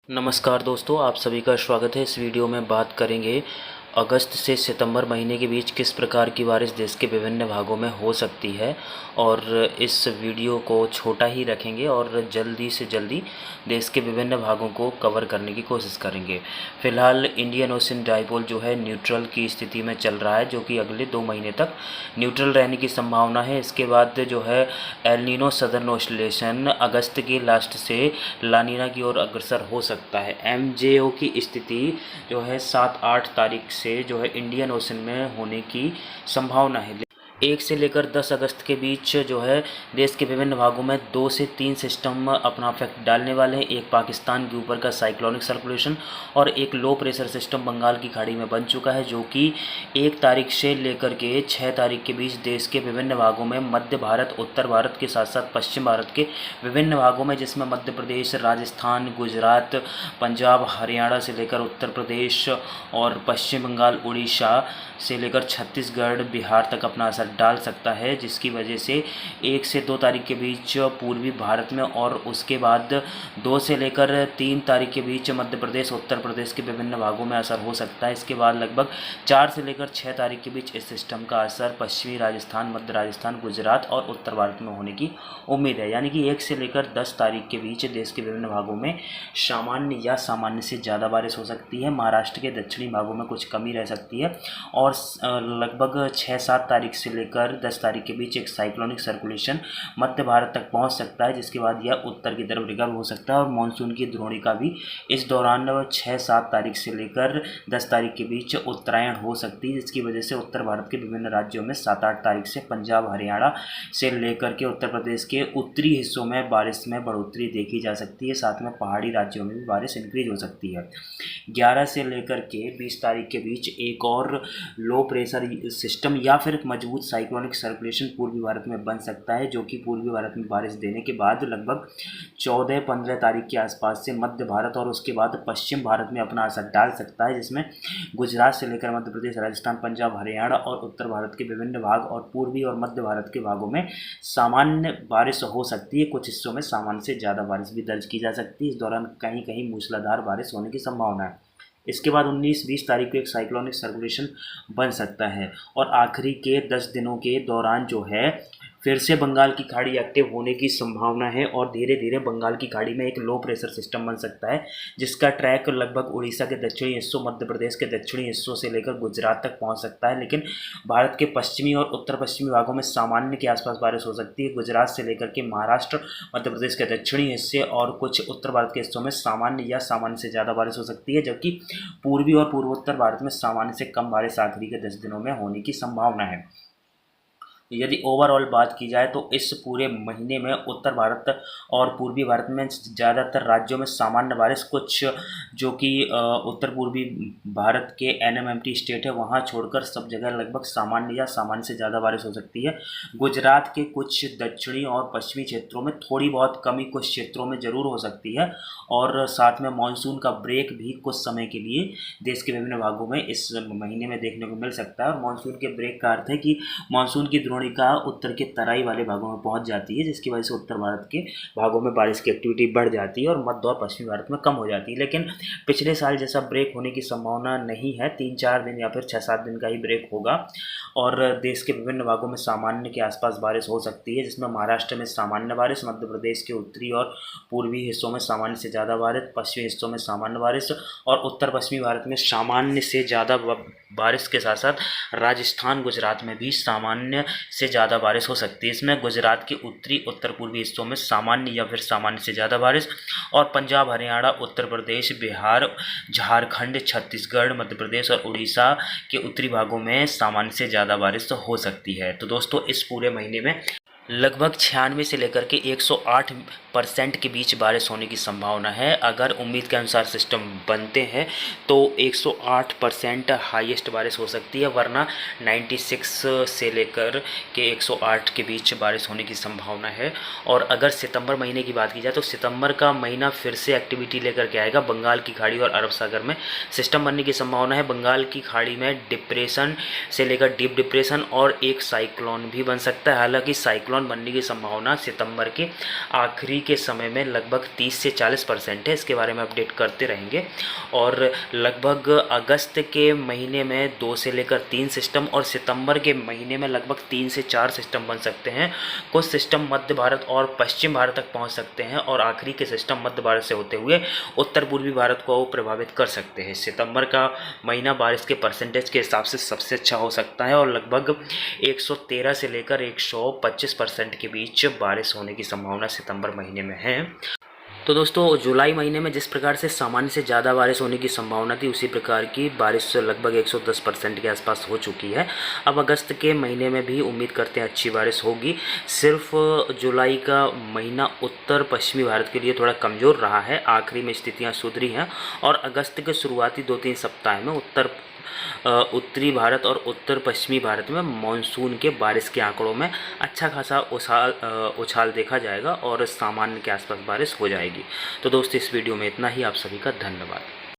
नमस्कार दोस्तों, आप सभी का स्वागत है। इस वीडियो में बात करेंगे अगस्त से सितंबर महीने के बीच किस प्रकार की बारिश देश के विभिन्न भागों में हो सकती है। और इस वीडियो को छोटा ही रखेंगे और जल्दी से जल्दी देश के विभिन्न भागों को कवर करने की कोशिश करेंगे। फ़िलहाल इंडियन ओशन डाइपोल जो है न्यूट्रल की स्थिति में चल रहा है, जो कि अगले 2 महीने तक न्यूट्रल रहने की संभावना है। इसके बाद जो है एल नीनो सदर्न ऑस्लेशन अगस्त के लास्ट से लानीना की ओर अग्रसर हो सकता है। एमजेओ की स्थिति जो है 7-8 तारीख से जो है इंडियन ओशन में होने की संभावना है। 1 से लेकर 10 अगस्त के बीच जो है देश के विभिन्न भागों में 2 से 3 सिस्टम अपना इफेक्ट डालने वाले हैं। एक पाकिस्तान के ऊपर का साइक्लोनिक सर्कुलेशन और एक लो प्रेशर सिस्टम बंगाल की खाड़ी में बन चुका है, जो कि 1 तारीख से लेकर के 6 तारीख के बीच देश के विभिन्न भागों में मध्य भारत, उत्तर भारत के साथ साथ पश्चिम भारत के विभिन्न भागों में, जिसमें मध्य प्रदेश, राजस्थान, गुजरात, पंजाब, हरियाणा से लेकर उत्तर प्रदेश और पश्चिम बंगाल, उड़ीसा से लेकर छत्तीसगढ़, बिहार तक अपना असर डाल सकता है। जिसकी वजह से 1 से 2 तारीख के बीच पूर्वी भारत में और उसके बाद 2 से लेकर 3 तारीख के बीच मध्य प्रदेश, उत्तर प्रदेश के विभिन्न भागों में असर हो सकता है। इसके बाद लगभग 4 से लेकर 6 तारीख के बीच इस सिस्टम का असर पश्चिमी राजस्थान, मध्य राजस्थान, गुजरात और उत्तर भारत में होने की उम्मीद है। यानी कि 1 से लेकर 10 तारीख के बीच देश के विभिन्न भागों में सामान्य या सामान्य से ज़्यादा बारिश हो सकती है। महाराष्ट्र के दक्षिणी भागों में कुछ कमी रह सकती है और लगभग 6-7 तारीख से लेकर 10 तारीख के बीच एक साइक्लोनिक सर्कुलेशन मध्य भारत तक पहुंच सकता है, जिसके बाद यह उत्तर की तरफ रिकवर हो सकता है। और मानसून की द्रोणिका भी इस दौरान 6-7 तारीख से लेकर 10 तारीख के बीच उत्तरायण हो सकती है, जिसकी वजह से उत्तर भारत के विभिन्न राज्यों में 7-8 तारीख से पंजाब, हरियाणा से लेकर के उत्तर प्रदेश के उत्तरी हिस्सों में बारिश में बढ़ोतरी देखी जा सकती है। साथ में पहाड़ी राज्यों में भी बारिश इंक्रीज हो सकती है। 11 से लेकर के 20 तारीख के बीच एक और लो प्रेशर सिस्टम या फिर मजबूत साइक्लोनिक सर्कुलेशन पूर्वी भारत में बन सकता है, जो कि पूर्वी भारत में बारिश देने के बाद लगभग 14-15 तारीख के आसपास से मध्य भारत और उसके बाद पश्चिम भारत में अपना असर डाल सकता है, जिसमें गुजरात से लेकर मध्य प्रदेश, राजस्थान, पंजाब, हरियाणा और उत्तर भारत के विभिन्न भाग और पूर्वी और मध्य भारत के भागों में सामान्य बारिश हो सकती है। कुछ हिस्सों में सामान्य से ज़्यादा बारिश भी दर्ज की जा सकती है। इस दौरान कहीं कहीं मूसलाधार बारिश होने की संभावना है। इसके बाद 19-20 तारीख को एक साइक्लोनिक सर्कुलेशन बन सकता है और आखिरी के 10 दिनों के दौरान जो है फिर से बंगाल की खाड़ी एक्टिव होने की संभावना है और धीरे धीरे बंगाल की खाड़ी में एक लो प्रेशर सिस्टम बन सकता है, जिसका ट्रैक लगभग उड़ीसा के दक्षिणी हिस्सों, मध्य प्रदेश के दक्षिणी हिस्सों से लेकर गुजरात तक पहुंच सकता है। लेकिन भारत के पश्चिमी और उत्तर पश्चिमी भागों में सामान्य के आसपास बारिश हो सकती है। गुजरात से लेकर के महाराष्ट्र, मध्य प्रदेश के दक्षिणी हिस्से और कुछ उत्तर भारत के हिस्सों में सामान्य या सामान्य से ज़्यादा बारिश हो सकती है, जबकि पूर्वी और पूर्वोत्तर भारत में सामान्य से कम बारिश आखिरी के 10 दिनों में होने की संभावना है। यदि ओवरऑल बात की जाए तो इस पूरे महीने में उत्तर भारत और पूर्वी भारत में ज़्यादातर राज्यों में सामान्य बारिश, कुछ जो कि उत्तर पूर्वी भारत के एनएमएमटी स्टेट है वहाँ छोड़कर सब जगह लगभग सामान्य या सामान्य से ज़्यादा बारिश हो सकती है। गुजरात के कुछ दक्षिणी और पश्चिमी क्षेत्रों में थोड़ी बहुत कमी कुछ क्षेत्रों में ज़रूर हो सकती है और साथ में मानसून का ब्रेक भी कुछ समय के लिए देश के विभिन्न भागों में इस महीने में देखने को मिल सकता है। और मानसून के ब्रेक का अर्थ है कि मानसून की द्रोणिका उत्तर के तराई वाले भागों में पहुंच जाती है, जिसकी वजह से उत्तर भारत के भागों में बारिश की एक्टिविटी बढ़ जाती है और मध्य और पश्चिमी भारत में कम हो जाती है। लेकिन पिछले साल जैसा ब्रेक होने की संभावना नहीं है। 3-4 दिन या फिर 6-7 दिन का ही ब्रेक होगा और देश के विभिन्न भागों में सामान्य के आसपास बारिश हो सकती है, जिसमें महाराष्ट्र में सामान्य बारिश, मध्य प्रदेश के उत्तरी और पूर्वी हिस्सों में सामान्य से ज़्यादा बारिश, पश्चिमी हिस्सों में सामान्य बारिश और उत्तर पश्चिमी भारत में सामान्य से ज़्यादा बारिश के साथ साथ राजस्थान, गुजरात में भी सामान्य से ज़्यादा बारिश हो सकती है। इसमें गुजरात के उत्तरी उत्तर पूर्वी हिस्सों में सामान्य या फिर सामान्य से ज़्यादा बारिश और पंजाब, हरियाणा, उत्तर प्रदेश, बिहार, झारखंड, छत्तीसगढ़, मध्य प्रदेश और उड़ीसा के उत्तरी भागों में सामान्य से ज़्यादा बारिश तो हो सकती है। तो दोस्तों इस पूरे महीने में लगभग 96 से लेकर के 108% के बीच बारिश होने की संभावना है। अगर उम्मीद के अनुसार सिस्टम बनते हैं तो 108% हाईएस्ट बारिश हो सकती है, वरना 96 से लेकर के 108 के बीच बारिश होने की संभावना है। और अगर सितंबर महीने की बात की जाए तो सितंबर का महीना फिर से एक्टिविटी लेकर के आएगा। बंगाल की खाड़ी और अरब सागर में सिस्टम बनने की संभावना है। बंगाल की खाड़ी में डिप्रेशन से लेकर डीप डिप्रेशन और एक साइक्लोन भी बन सकता है। हालांकि साइक्लोन साइक्लोन बनने की संभावना सितंबर के आखिरी के समय में लगभग 30 से 40% है। इसके बारे में अपडेट करते रहेंगे। और लगभग अगस्त के महीने में 2 से लेकर 3 सिस्टम और सितंबर के महीने में लगभग 3 से 4 सिस्टम बन सकते हैं। कुछ सिस्टम मध्य भारत और पश्चिम भारत तक पहुंच सकते हैं और आखिरी के सिस्टम मध्य भारत से होते हुए उत्तर पूर्वी भारत को प्रभावित कर सकते हैं। सितंबर का महीना बारिश के परसेंटेज के हिसाब से सबसे अच्छा हो सकता है और लगभग 113 से लेकर 125% के बीच बारिश होने की संभावना सितंबर महीने में है। तो दोस्तों, जुलाई महीने में जिस प्रकार से सामान्य से ज़्यादा बारिश होने की संभावना थी, उसी प्रकार की बारिश लगभग 110% के आसपास हो चुकी है। अब अगस्त के महीने में भी उम्मीद करते हैं अच्छी बारिश होगी। सिर्फ जुलाई का महीना उत्तर पश्चिमी भारत के लिए थोड़ा कमज़ोर रहा है, आखिरी में स्थितियाँ सुधरी हैं और अगस्त के शुरुआती 2-3 सप्ताह में उत्तरी भारत और उत्तर पश्चिमी भारत में मानसून के बारिश के आंकड़ों में अच्छा खासा उछाल देखा जाएगा और सामान्य के आसपास बारिश हो जाएगी। तो दोस्तों, इस वीडियो में इतना ही। आप सभी का धन्यवाद।